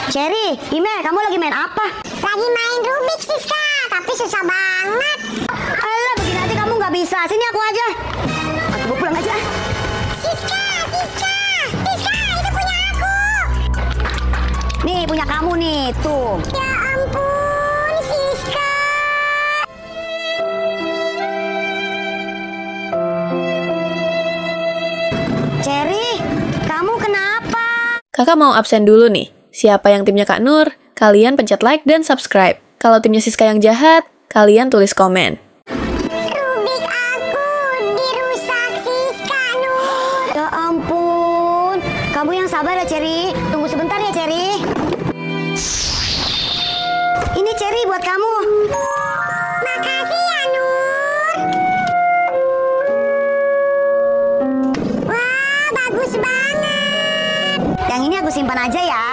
Cherry, Ime, kamu lagi main apa? Lagi main Rubik, Siska, tapi susah banget. Alah, begini aja kamu nggak bisa. Sini aku aja. Aku pulang aja. Siska, itu punya aku. Nih, punya kamu nih, tuh. Ya ampun, Siska. Cherry, kamu kenapa? Kakak mau absen dulu nih. Siapa yang timnya Kak Nur? Kalian pencet like dan subscribe. Kalau timnya Siska yang jahat, kalian tulis komen. Rubik aku dirusak, Siska, Nur. Ya ampun. Kamu yang sabar ya, Cherry. Tunggu sebentar ya, Cherry. Ini Cherry buat kamu. Makasih ya, Nur. Wah, bagus banget. Yang ini aku simpan aja ya.